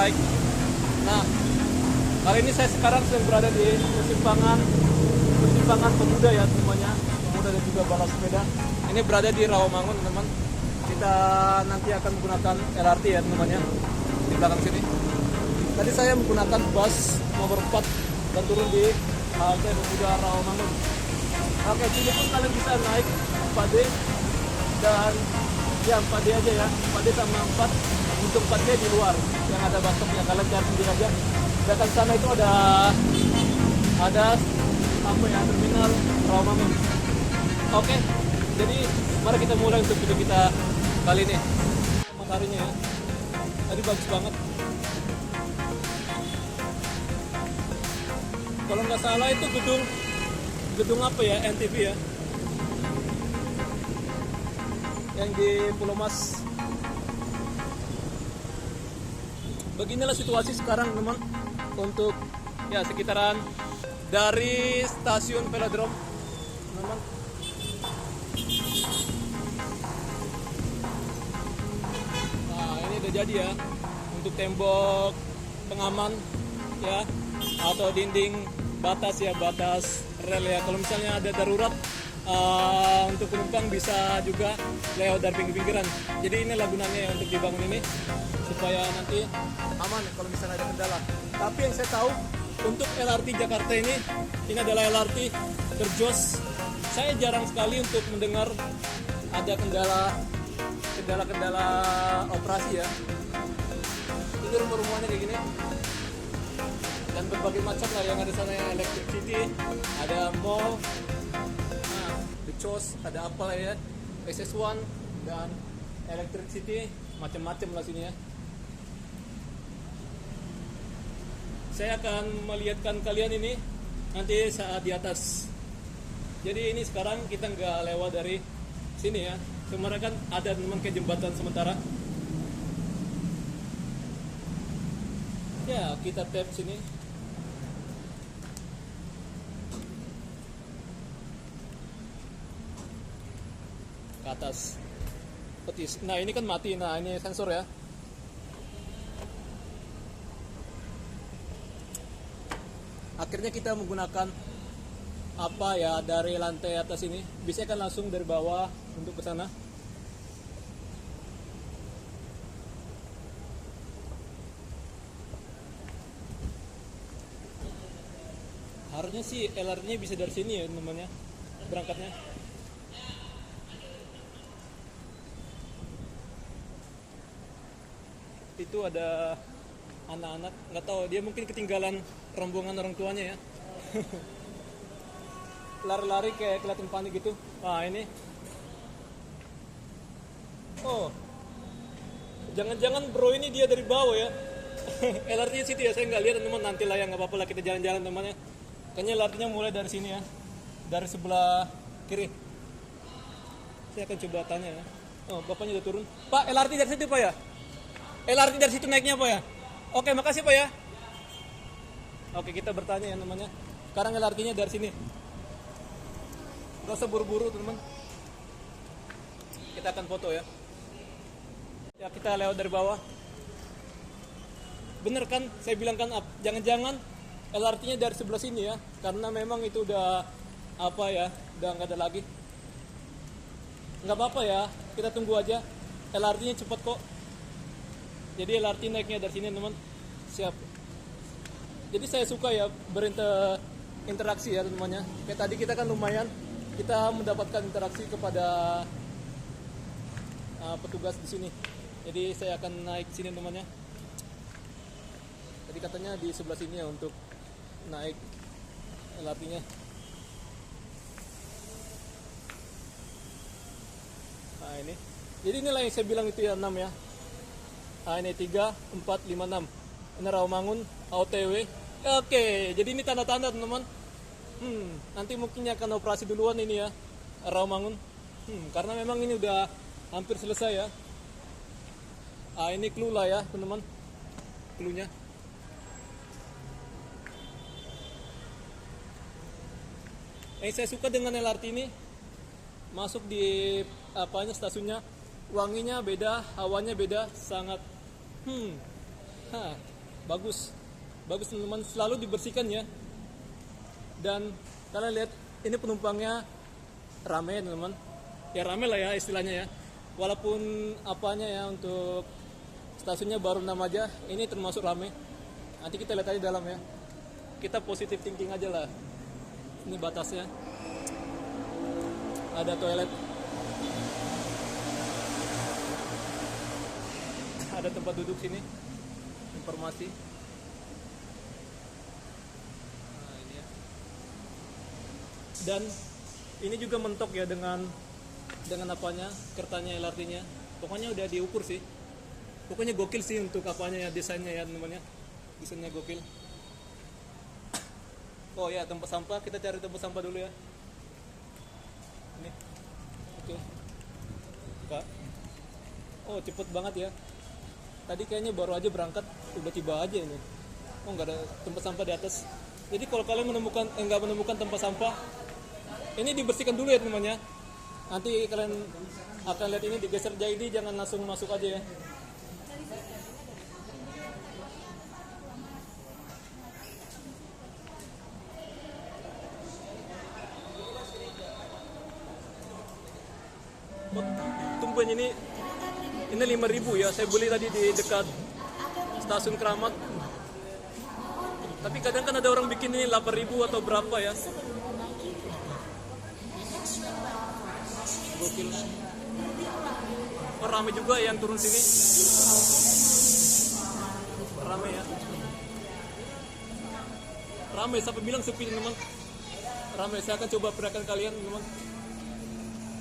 baik. Nah, kali ini saya sekarang sedang berada di persimpangan pemuda ya semuanya, pemuda dan juga balap sepeda. Ini berada di Rawamangun teman. Kita nanti akan menggunakan LRT ya teman-teman ya, di belakang sini. Tadi saya menggunakan bus nomor 4 dan turun di halte pemuda Rawamangun. Oke, sini pun kalian bisa naik 4D dan ya 4D aja ya, 4D sama 4. Untuk 4D di luar yang ada bus stopnya, kalian cari sendiri aja. Dekat sana itu ada apa ya, terminal Rawamangun. Oke, jadi mari kita mulai untuk video kita kali ini. Mataharinya ya, tadi bagus banget. Kalau nggak salah itu gedung apa ya, NTV ya, yang di Pulau Mas. Beginilah situasi sekarang teman, untuk ya sekitaran dari stasiun Velodrome teman. Nah ini udah jadi ya, untuk tembok pengaman ya, atau dinding batas ya, batas rel ya. Kalau misalnya ada darurat untuk penumpang bisa juga lewat dari pinggir-pinggiran. Jadi inilah gunanya ya, untuk dibangun ini supaya nanti aman kalau misalnya ada kendala. Tapi yang saya tahu untuk LRT Jakarta ini adalah LRT terjos. Saya jarang sekali untuk mendengar ada kendala operasi ya. Itu rumah-rumahnya kayak gini. Dan berbagai macam lah yang ada sana ya, electricity, ada mall, the CHOS, ada apa lah ya, SS1 dan electricity, macam-macam lah sini ya. Saya akan melihatkan kalian ini nanti saat di atas. Jadi ini sekarang kita nggak lewat dari sini ya. Kemarin kan ada memang kayak jembatan sementara. Ya kita tap sini. Ke atas. Nah ini kan mati. Nah ini sensor ya. Akhirnya kita menggunakan apa ya, dari lantai atas ini bisa kan langsung dari bawah untuk ke sana. Harusnya sih LRT-nya bisa dari sini ya namanya berangkatnya. Itu ada anak-anak, nggak tahu dia mungkin ketinggalan rombongan orang tuanya ya. Lari-lari kayak kelihatan panik gitu. Nah ini, oh jangan-jangan bro ini dia dari bawah ya. LRT situ ya, saya nggak lihat teman, nanti lah ya, nggak apa-apa lah, kita jalan-jalan temannya. Kayaknya LRT-nya mulai dari sini ya, dari sebelah kiri. Saya akan coba tanya ya. Oh bapaknya udah turun. Pak, LRT dari situ pak ya? LRT dari situ naiknya pak ya? Oke, makasih Pak ya. Oke, kita bertanya ya namanya. Sekarang LRT-nya dari sini. Gak usah buru-buru teman. Kita akan foto ya. Ya, kita lewat dari bawah. Bener kan, saya bilang kan, jangan-jangan LRT-nya dari sebelah sini ya. Karena memang itu udah apa ya, udah nggak ada lagi. Nggak apa-apa ya, kita tunggu aja. LRT-nya cepat kok. Jadi LRT naiknya dari sini teman. Siap. Jadi saya suka ya berinteraksi ya temannya. Kayak tadi kita kan lumayan kita mendapatkan interaksi kepada petugas di sini. Jadi saya akan naik sini temannya. Tadi katanya di sebelah sini ya untuk naik LRT-nya. Nah ini. Jadi inilah yang saya bilang itu ya 6 ya. Nah ini 3, 4, 5, 6. Ini Rawamangun OTW. Oke, jadi ini tanda-tanda teman-teman. Nanti mungkin akan operasi duluan ini ya, Rawamangun. Karena memang ini udah hampir selesai ya. Ini clue lah ya teman-teman, clue-nya. Yang saya suka dengan LRT ini, masuk di apanya stasiunnya, wanginya beda, hawanya beda, sangat bagus teman-teman, selalu dibersihkan ya. Dan kalian lihat ini penumpangnya rame teman-teman, ya rame lah ya istilahnya ya, walaupun apanya ya, untuk stasiunnya baru 6 aja ini termasuk rame. Nanti kita lihat aja dalam ya, kita positive thinking aja lah. Ini batasnya, ada toilet, ada tempat duduk sini, informasi. Nah, ini ya. Dan ini juga mentok ya dengan apanya, kertanya LRT-nya. Pokoknya udah diukur sih. Pokoknya gokil sih untuk apanya ya, desainnya ya teman-teman ya. Desainnya gokil. Oh ya, tempat sampah, kita cari tempat sampah dulu ya. Ini. Oke. Kak. Oh, cepet banget ya. Tadi kayaknya baru aja berangkat, tiba-tiba aja ini. Oh, nggak ada tempat sampah di atas. Jadi kalau kalian nggak menemukan tempat sampah, ini dibersihkan dulu ya teman-teman ya. Nanti kalian akan lihat ini digeser, jadi jangan langsung masuk aja ya. Tumpuan ini 5.000 ya. Saya beli tadi di dekat stasiun Keramat. Tapi kadang kan ada orang bikin ini 8.000 atau berapa ya. Gokil. Oh, rame juga yang turun sini. Rame ya. Rame, sampai bilang sepi teman. Rame, saya akan coba perhatikan kalian teman.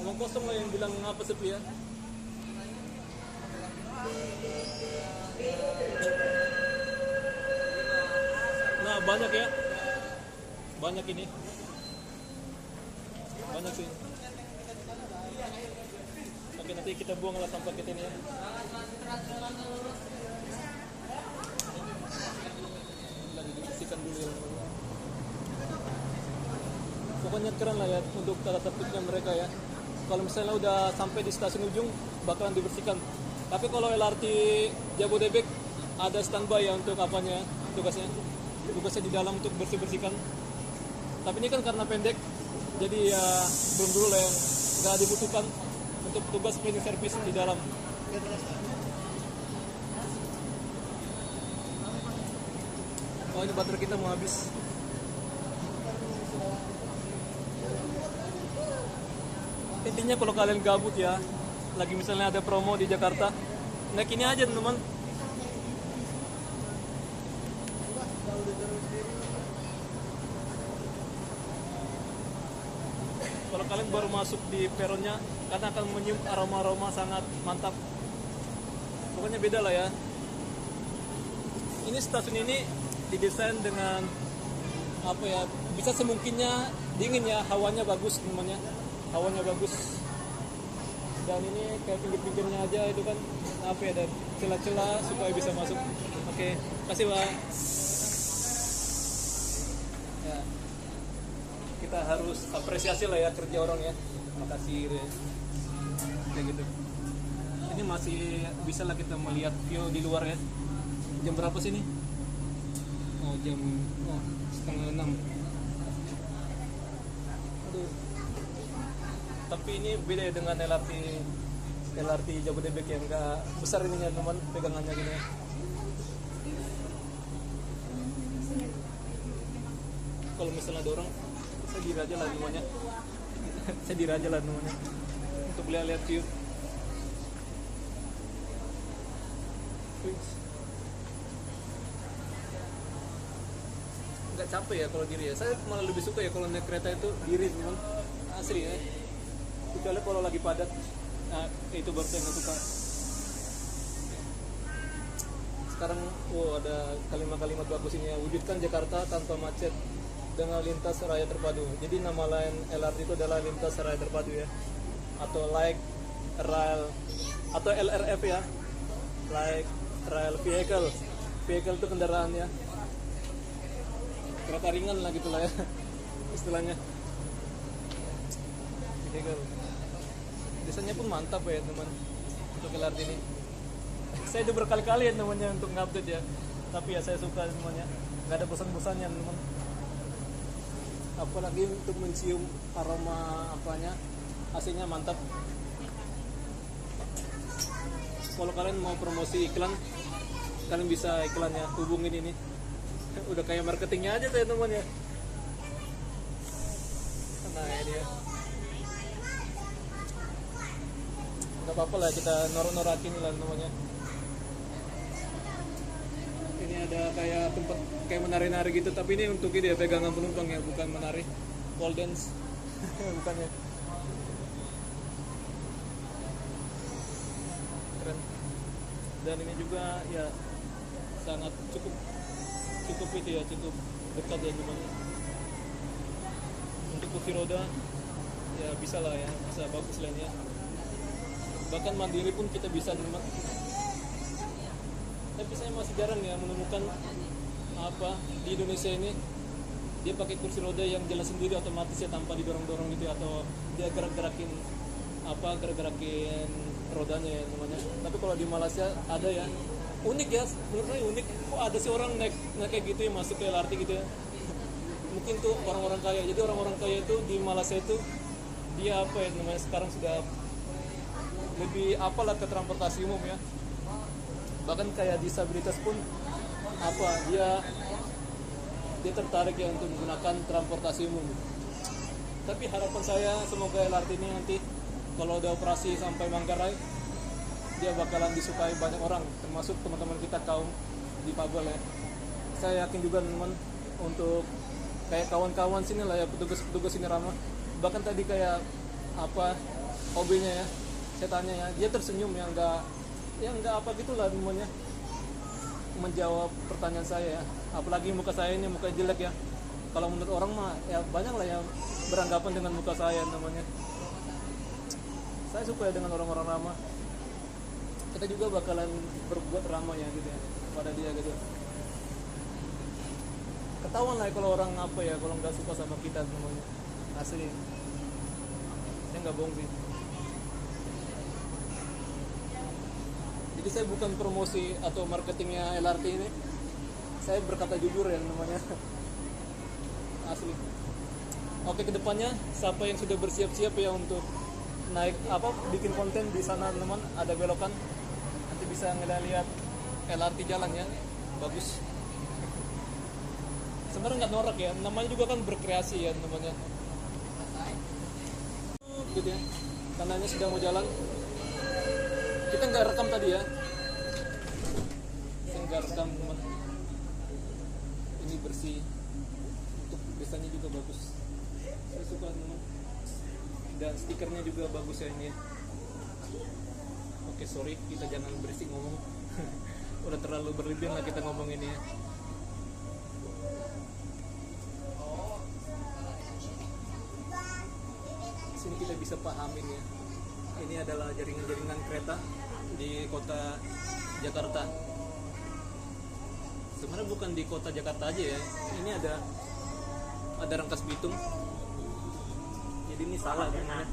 Omong kosong lah yang bilang ngapa sepi ya. Nah, banyak ya. Banyak ini. Banyak sih. Oke, nanti kita buanglah sampah kita ini ya. Lagi dibersihkan dulu ya. Pokoknya keren lah ya untuk tata tertibnya mereka ya. Kalau misalnya udah sampai di stasiun ujung bakalan dibersihkan. Tapi kalau LRT Jabodebek ada standby ya untuk apanya, tugasnya di dalam untuk bersih-bersihkan. Tapi ini kan karena pendek, jadi ya belum dulu lah yang nggak dibutuhkan untuk tugas cleaning service di dalam. Oh, ini baterai kita mau habis. Intinya kalau kalian gabut ya, lagi misalnya ada promo di Jakarta, naik ini aja teman-teman. Kalau kalian baru masuk di peronnya, karena akan menyium aroma-aroma sangat mantap. Pokoknya beda lah ya. Ini stasiun ini didesain dengan apa ya, bisa semungkinnya dingin ya, hawanya bagus teman-teman ya. Hawanya bagus. Dan ini kayak pinggir-pinggirnya aja itu kan apa ya, ada celah-celah supaya bisa masuk. Oke, kasih Pak. Ya. Kita harus apresiasi lah ya kerja orang ya. Makasih ya. Kayak gitu. Ini masih bisa lah kita melihat view di luar ya. Jam berapa sih ini? Oh, jam 5:30. Aduh. Tapi ini beda ya dengan LRT Jabodebek yang enggak besar ininya teman, pegangannya gini ya. Kalau misalnya ada orang, saya diri aja lah namanya. Saya diri aja lah namanya untuk lihat view. Nggak capek ya kalau diri ya. Saya malah lebih suka ya kalau naik kereta itu diri teman, asli ya. Kecuali kalau lagi padat, nah itu baru saya nggak suka. Sekarang ada kalimat-kalimat bagus ini ya. Wujudkan Jakarta tanpa macet dengan lintas raya terpadu. Jadi nama lain LRT itu adalah lintas raya terpadu ya, atau light rail atau LRF ya, light rail vehicle. Vehicle itu kendaraan ya, kereta ringan lah gitulah ya istilahnya. Vehicle. Desainnya pun mantap ya teman untuk LRT ini. Saya udah berkali-kali ya namanya untuk ngupdate ya. tapi ya saya suka semuanya, nggak ada bosan-bosannya teman. Apalagi untuk mencium aroma apanya, AC-nya mantap. Kalau kalian mau promosi iklan, kalian bisa iklannya hubungin ini. Udah kayak marketingnya aja teman ya. Nah ini ya, nggak apa-apa lah kita norakin lah namanya. Ini ada kayak tempat kayak menari-nari gitu, tapi ini untuk ini ya, pegangan penumpang ya, bukan menari pole dance. Bukannya keren. Dan ini juga ya sangat cukup itu ya, cukup dekat ya gimana. Untuk kursi roda ya bisa lah ya, bisa bagus lainnya. Bahkan mandiri pun kita bisa teman. Tapi saya masih jarang ya menemukan apa di Indonesia ini dia pakai kursi roda yang jalan sendiri otomatis ya, tanpa didorong-dorong gitu, atau dia gerak-gerakin rodanya ya namanya. Tapi kalau di Malaysia ada ya, unik ya, menurut saya unik. Kok ada sih orang naik kayak gitu ya, masuk ke LRT gitu ya. Mungkin tuh orang-orang kaya. Jadi orang-orang kaya itu di Malaysia itu dia apa ya namanya, sekarang sudah lebih apalah ke transportasi umum ya. Bahkan kayak disabilitas pun apa dia tertarik ya untuk menggunakan transportasi umum. Tapi harapan saya semoga LRT ini nanti kalau udah operasi sampai Manggarai, dia bakalan disukai banyak orang, termasuk teman-teman kita kaum difabel ya. Saya yakin juga teman untuk kayak kawan-kawan sini lah ya, petugas ini ramah. Bahkan tadi kayak apa hobinya ya, saya tanya ya, dia tersenyum ya, nggak apa gitulah namanya, menjawab pertanyaan saya ya. Apalagi muka saya ini muka jelek ya, kalau menurut orang mah ya banyak lah yang beranggapan dengan muka saya namanya. Saya suka ya dengan orang-orang ramah. Kita juga bakalan berbuat ramah ya gitu ya pada dia gitu. Ketahuan lah kalau orang apa ya, kalau nggak suka sama kita namanya, asli. Saya nggak bohong sih. Jadi saya bukan promosi atau marketingnya LRT ini, saya berkata jujur ya namanya. Asli. Oke, kedepannya siapa yang sudah bersiap-siap ya untuk naik apa bikin konten di sana teman, ada belokan, nanti bisa ngeliat LRT jalan ya, bagus. Sebenarnya nggak norak ya, namanya juga kan berkreasi ya namanya. Gitu ya, kanannya sudah mau jalan. Kita nggak rekam tadi ya, saya nggak rekam teman. Ini bersih, untuk desainnya juga bagus, saya suka teman. Dan stikernya juga bagus ya ini. Oke, sorry, kita jangan berisik ngomong. Udah terlalu berlebihan lah kita ngomong ini ya. Sini kita bisa pahamin ya, ini adalah jaringan-jaringan kereta di kota Jakarta. Sebenarnya bukan di kota Jakarta aja ya, ini ada Rangkas Bitung. Jadi ini salah namanya,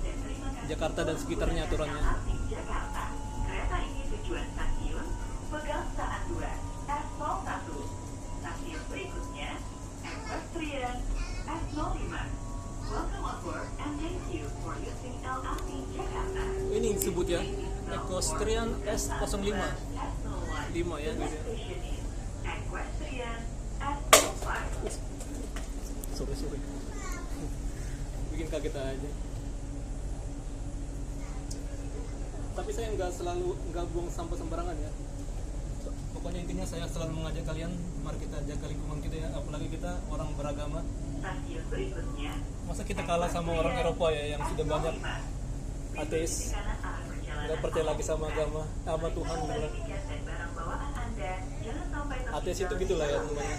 Jakarta dan sekitarnya aturannya. Jakarta. Kereta ini tujuan stasiun Pegangsaan 2, S01. Stasiun berikutnya Equestrian S05. Welcome aboard and thank you for using LRT Jakarta. Ini disebut ya, Equestrian S05. 5 ya gitu. Equestrian S05. Sorry. Bikin kaget aja. Tapi saya nggak buang sampah sembarangan ya. Pokoknya intinya saya selalu mengajak kalian, mari kita jaga lingkungan kita ya, apalagi kita orang beragama. Stasiun berikutnya. Masa kita kalah sama orang Eropa ya yang sudah banyak ateis, nggak percaya lagi sama agama, sama Tuhan gitu. Ateis itu gitulah ya namanya.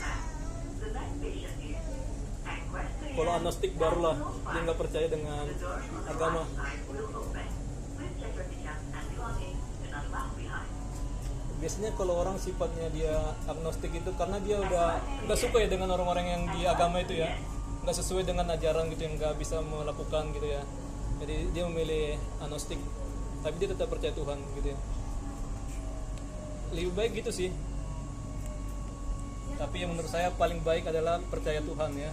Kalau agnostik barulah dia nggak percaya dengan agama. Biasanya kalau orang sifatnya dia agnostik itu karena dia udah nggak suka ya dengan orang-orang yang di agama itu ya, nggak sesuai dengan ajaran gitu, yang nggak bisa melakukan gitu ya. Jadi dia memilih agnostik, tapi dia tetap percaya Tuhan gitu ya. Lebih baik gitu sih. Tapi yang menurut saya paling baik adalah percaya Tuhan ya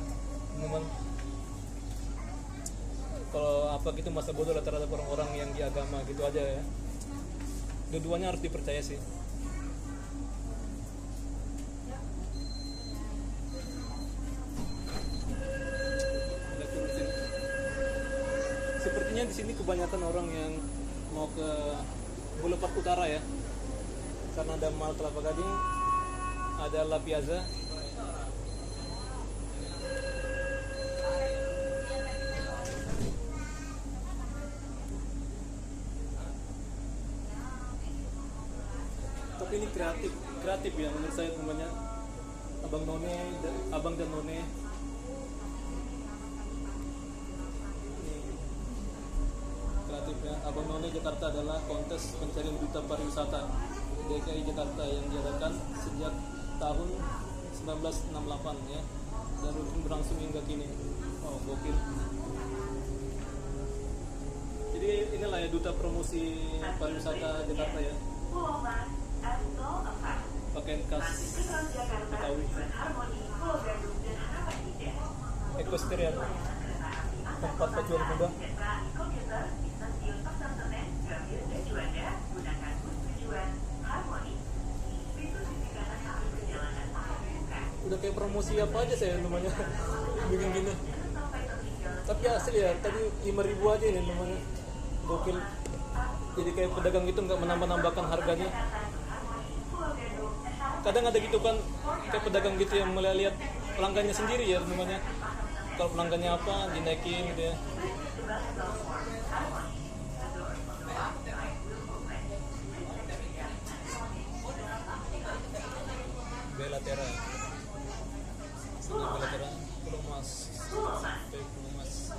teman-teman. Kalau apa gitu masa bodoh lah terhadap orang-orang yang di agama gitu aja ya. Dua-duanya harus dipercaya sih. Sepertinya di sini kebanyakan orang yang mau ke Boulevard Utara ya, karena ada Mall Kelapa Gading, ada La Piazza. Tapi ini kreatif ya menurut saya namanya. Abang dan None. Kreatif ya. Abang None Jakarta adalah kontes pencarian duta pariwisata DKI Jakarta yang diadakan sejak tahun 1968 ya, dan rutin berlangsung hingga kini. Oh, gokil. Jadi inilah ya duta promosi pariwisata Jakarta ya. Pulau Mas, Astro Empat. Pakaian khas Transjakarta Betawi. tujuan Harmoni, Pulau Gadung dan Harapan Indah. Equestrian, tempat pejuang kuda. Sentra Komuter di Stasiun Pasar Senen, Gambir dan Juanda, gunakan bus tujuan Harmoni. Pintu sisi kanan arah perjalanan akan dibuka. Udah kayak promosi apa aja saya namanya bikin gini. Sampai tertinggal Tapi asli ya, tadi 5.000 aja ini namanya. Gokil. Jadi kayak pedagang itu nggak menambah-nambahkan harganya. Pulau Gadung dan Harapan. Kadang ada gitu kan, kayak pedagang gitu yang melihat pelanggannya sendiri ya namanya. Kalau pelanggannya apa, dinaikin gitu ya. Bella Terra. Sana Bella Terra, Pulau Mas. Pulau Mas.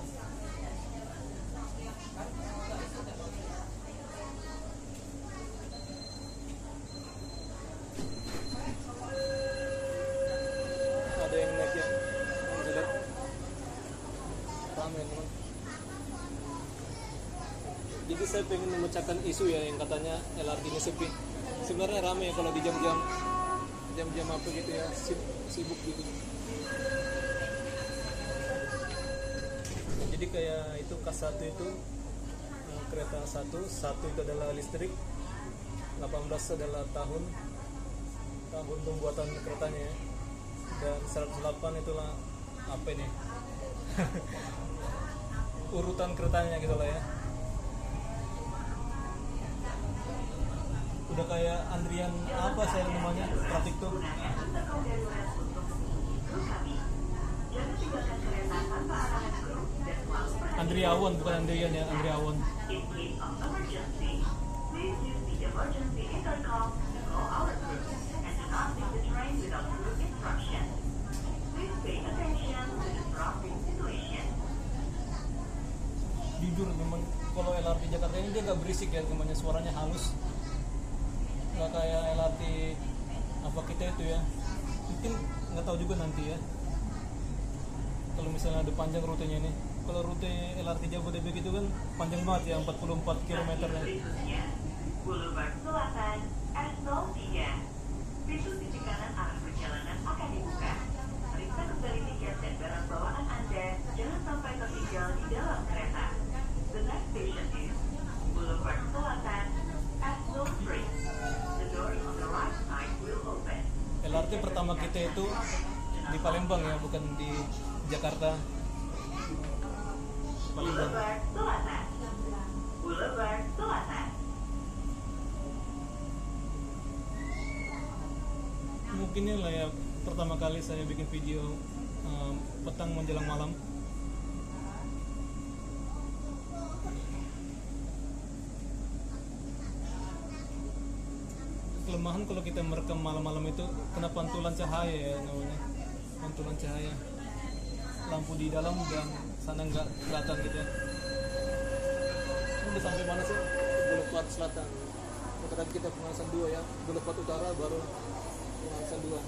Ada yang naik ya, yang lihat ramai teman. Jadi saya pengen memecahkan isu ya yang katanya LRT ini sepi. Sebenarnya ramai kalau di jam-jam apa gitu ya, sibuk gitu. Jadi kayak itu K1 itu kereta satu itu adalah listrik, 18 adalah tahun pembuatan keretanya ya. Dan 108 itulah apa ini urutan keretanya gitu lah ya. Udah kayak antrian apa saya namanya trafik tuh. Jangan tinggalkan kereta tanpa arahan kru dan selalu Andriawan bukan Andrian ya, Andriawan. In case of emergency, please use the emergency intercom to call our crew and do not leave the train without crew instruction. Please pay attention to the traffic situation. Jujur memang kalau LRT Jakarta ini dia nggak berisik ya, namanya suaranya halus. Nggak kayak LRT apa kita itu ya. Mungkin nggak tahu juga nanti ya. Kalau misalnya ada panjang rutenya ini. Kalau rute LRT Jabodebek itu kan panjang banget ya, 44 km ya. Berikutnya, Boulevard Selatan, S03. Pintu sisi kanan arah perjalanan akan dibuka. Periksa kembali tiket dan barang bawaan Anda, jangan sampai tertinggal di dalam kereta. The next station is Boulevard Selatan, S03. The doors on the right side will open. LRT pertama kita itu di Palembang ya, bukan di Jakarta. Palembang. Boulevard Selatan. Boulevard Selatan. Mungkin ini lah ya pertama kali saya bikin video petang menjelang malam. Kelemahan kalau kita merekam malam-malam itu kena pantulan cahaya ya namanya, pantulan cahaya lampu di dalam dan sana nggak kelihatan gitu ya. Ini udah sampai mana sih? Boulevard Selatan. Tadi kita pengawasan 2 ya, Boulevard Utara baru pengawasan 2.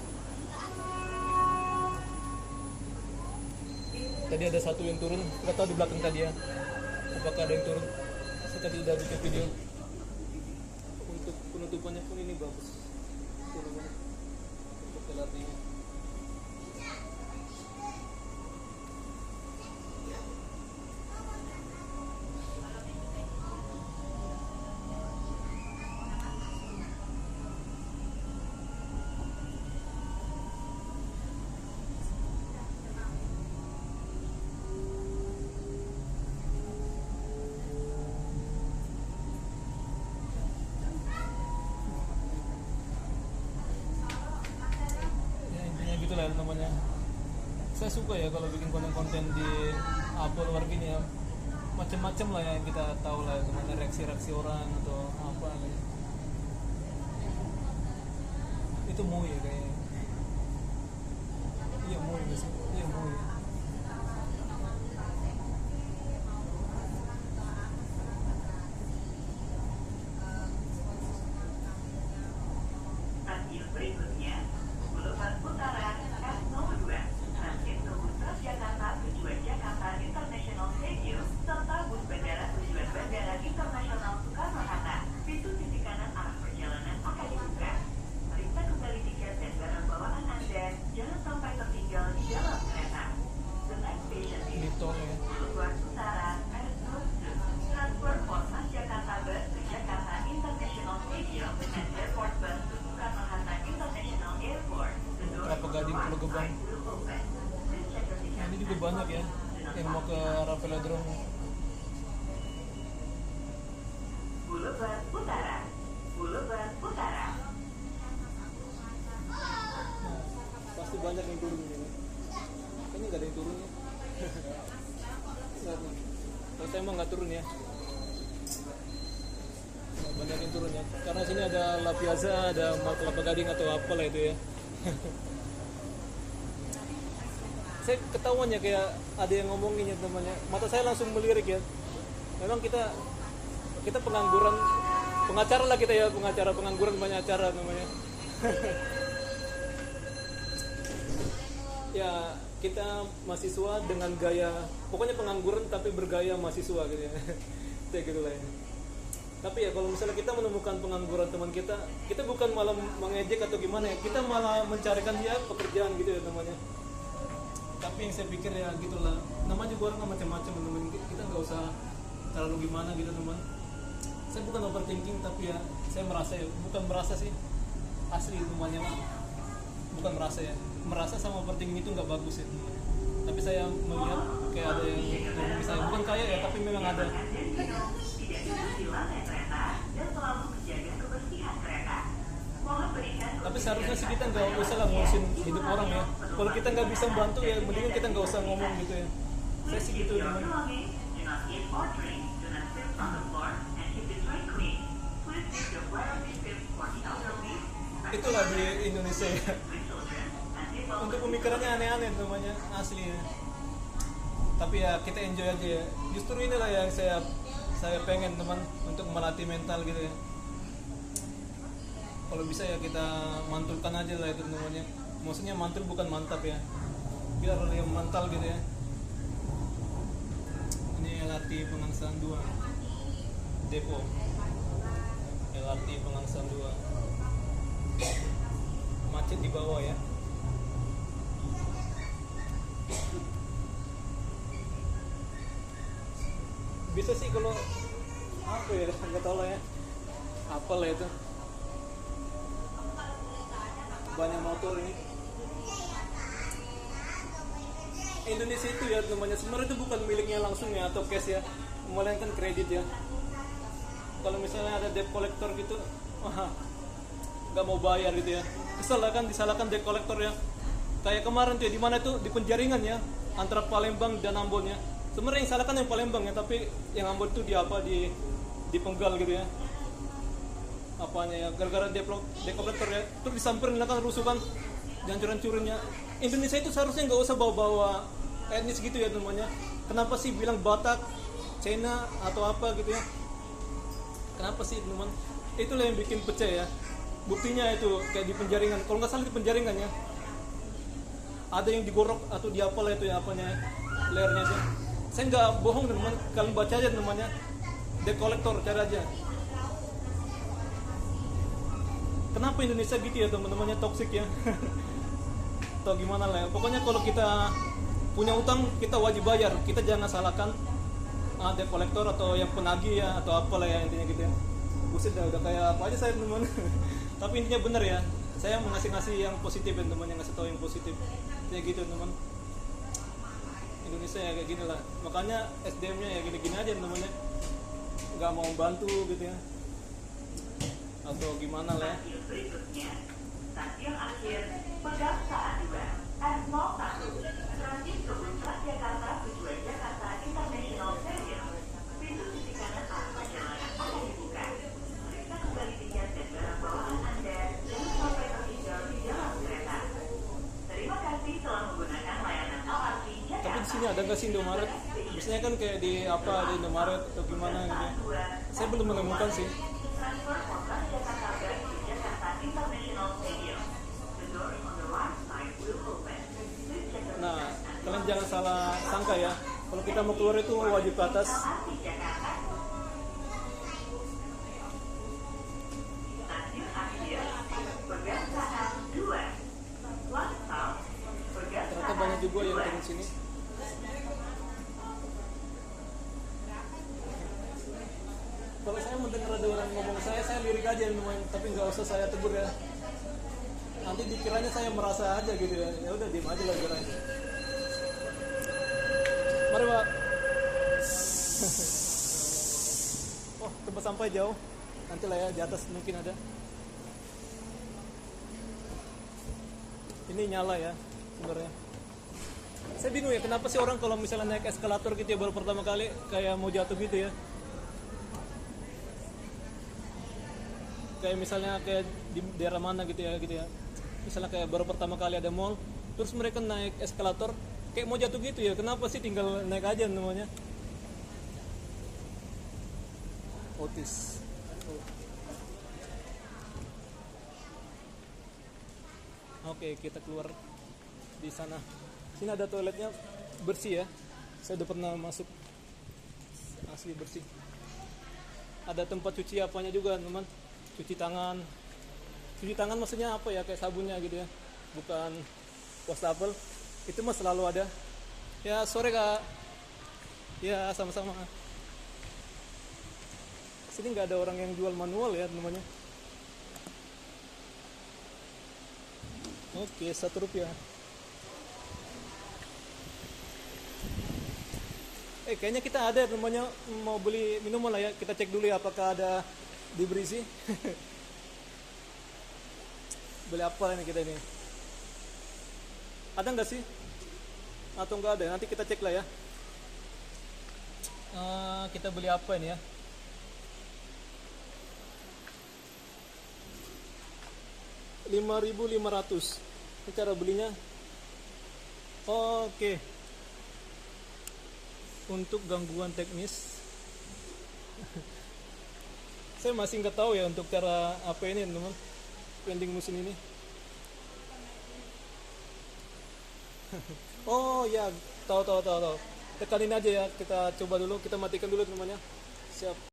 Tadi ada satu yang turun, nggak tahu di belakang tadi ya. Apakah ada yang turun? Saya tadi udah bikin video. Untuk penutupannya pun ini bagus. Untuk LRT-nya. namanya. Saya suka ya kalau bikin konten-konten di upload luar gini ya, macam-macam lah yang kita tahu lah gimana reaksi-reaksi orang atau apa gitu. Itu mau ya kayaknya. Iya mau ya sih, iya mau ya. Stasiun berikutnya, Boulevard Utara, S nomor 2, transit ke bus Transjakarta tujuan Jakarta International Stadium, serta bus bandara tujuan Bandara Internasional Soekarno-Hatta. Pintu sisi kanan arah perjalanan akan dibuka. Periksa kembali tiket dan barang bawaan Anda, jangan sampai tertinggal di dalam kereta. The next station Di is tol ya. Boulevard Utara, S nomor 2. Transfer for Transjakarta Bus to Jakarta International Stadium and Airport Bus to Soekarno-Hatta International Airport. The door Kelapa Gading, Pulau Gebang. will open. Please check your ticket. Nah, ini juga banyak ya yang mau ke arah velodrome. Boulevard Utara. Boulevard Utara. Nah, pasti banyak yang turun ini. Kayaknya nggak ada yang turun ya. Lihat nih. Kalau saya emang nggak turun ya. Nah, banyak yang turun ya. Karena sini ada La Piazza, ada Mall Kelapa Gading atau apa lah itu ya. Saya ketahuan ya kayak ada yang ngomongin ya temannya. Mata saya langsung melirik ya. Memang kita pengangguran, pengacara lah kita ya, pengacara pengangguran banyak acara namanya. Ya kita mahasiswa dengan gaya, pokoknya pengangguran tapi bergaya mahasiswa gitu ya. Kayak gitu lah ya. Tapi ya kalau misalnya kita menemukan pengangguran teman kita bukan malah mengejek atau gimana ya, kita malah mencarikan dia pekerjaan gitu ya namanya. Tapi yang saya pikir ya gitulah, namanya juga orang kan macam-macam teman, kita nggak usah terlalu gimana gitu teman. Saya bukan overthinking tapi ya saya merasa ya, bukan merasa sih, asli temannya bukan merasa ya, merasa sama overthinking itu nggak bagus ya teman. Tapi saya melihat kayak ada yang ngomong saya bukan kaya ya, tapi memang ada. Tidak duduk di lantai kereta dan selalu menjaga kebersihan kereta. Mohon berikan. Tapi seharusnya sih kita nggak usah lah ngurusin hidup orang ya. Kalau kita nggak bisa bantu ya, mendingan kita nggak usah ngomong gitu ya. Saya sih gitu teman. Do not eat or drink. Do not sit on the floor and keep the tray clean. Please leave your wearable tips for the elderly, Itulah di Indonesia ya. children, and disabled. Untuk pemikirannya aneh-aneh namanya asli ya. Tapi ya kita enjoy aja ya. Justru inilah yang saya pengen teman, untuk melatih mental gitu ya. Kalau bisa ya kita mantulkan aja lah itu namanya. Maksudnya mantul bukan mantap ya. Biar yang mantal gitu ya. Ini LRT Pengangsaan 2 Depo LRT Pengangsaan 2. Macet di bawah ya. Bisa sih kalau apa ya, nggak tahu lah ya, apa lah itu, banyak motor ini. Indonesia itu ya namanya sebenarnya itu bukan miliknya langsung ya atau cash ya, melainkan kredit ya. Kalau misalnya ada debt collector gitu, wah nggak mau bayar gitu ya, kesel lah kan, disalahkan debt collector ya. Kayak kemarin tuh ya, di mana tuh di Penjaringan ya, antara Palembang dan Ambon ya. Sebenarnya yang salah kan yang Palembang ya, tapi yang Ambon tuh di penggal gitu ya. Apanya ya, gara-gara debt collector ya, terus disamperin lah kan, rusuh kan, dan hancur-hancurinnya. Indonesia itu seharusnya nggak usah bawa-bawa etnis gitu ya namanya. Kenapa sih bilang Batak, Cina atau apa gitu ya? Kenapa sih teman? Itulah yang bikin pecah ya. Buktinya itu kayak di Penjaringan, kalau nggak salah di Penjaringan ya, ada yang digorok atau diapalah itu ya, apanya lehernya itu. Saya nggak bohong teman, kalian baca aja namanya, debt collector, cari aja. Kenapa Indonesia gitu ya teman-temannya, toksik ya. Atau gimana lah ya. Pokoknya kalau kita punya utang kita wajib bayar, kita jangan salahkan debt collector atau yang penagih ya atau apalah ya, intinya gitu ya. Buset dah, udah kayak apa aja saya teman. Tapi intinya benar ya, saya mau ngasih yang positif ya teman, yang ngasih tahu yang positif kayak gitu teman. Indonesia ya kayak gini lah, makanya SDM-nya ya gini-gini aja namanya, nggak mau bantu gitu ya atau gimana lah ya. Stasiun berikutnya, stasiun akhir Pegangsaan 2, S01 transit kebun Transjakarta tujuan Jakarta International Stadium. Pintu sisi kanan arah perjalanan akan dibuka. Periksa kembali tiket dan barang bawaan Anda jangan sampai tertinggal di dalam kereta. Terima kasih telah menggunakan layanan LRT Jakarta. Tapi di sini ada nggak sih Indomaret? Biasanya kan kayak di apa di Indomaret atau gimana gitu. Saya belum menemukan sih. Transfer from Transjakarta Bank to Jakarta International Stadium. The doors on the right side will open. Please check the Nah, kalian jangan salah sangka ya. Kalau kita mau keluar itu wajib ke atas. LRT Jakarta. Stasiun akhir Pegangsaan 2. Last stop Ternyata Pegangsaan banyak juga yang 2. turun sini. Kalau saya mendengar ada orang ngomong saya lirik aja memang, tapi nggak usah saya tegur ya. Nanti dikiranya saya merasa aja gitu ya. Ya udah diem aja lah kiranya. Mari Pak. Oh tempat sampai jauh. Nanti lah ya di atas mungkin ada. Ini nyala ya sebenarnya. Saya bingung ya kenapa sih orang kalau misalnya naik eskalator gitu ya baru pertama kali kayak mau jatuh gitu ya. Kayak misalnya kayak di daerah mana gitu ya misalnya kayak baru pertama kali ada mall terus mereka naik eskalator kayak mau jatuh gitu ya, kenapa sih tinggal naik aja namanya. Otis. Oke, kita keluar di sana. Sini ada toiletnya bersih ya, saya udah pernah masuk, asli bersih. Ada tempat cuci apanya juga teman, cuci tangan maksudnya apa ya, kayak sabunnya gitu ya, bukan wastafel. Itu mah selalu ada ya. Sore Kak. Ya sama-sama. Sini nggak ada orang yang jual manual ya namanya. Oke, Rp1. Kayaknya kita ada namanya, mau beli minuman lah ya. Kita cek dulu ya apakah ada di berisi. Beli apa ini kita ini? Ada nggak sih? Atau nggak ada? Nanti kita cek lah ya. Kita beli apa ini ya? Rp5.500. Ini cara belinya. Oke. Untuk gangguan teknis. Saya masih nggak tahu ya untuk cara apa ini teman. Vending mesin ini. Oh ya, tahu. Tekanin aja ya. Kita coba dulu, kita matikan dulu temannya. Siap.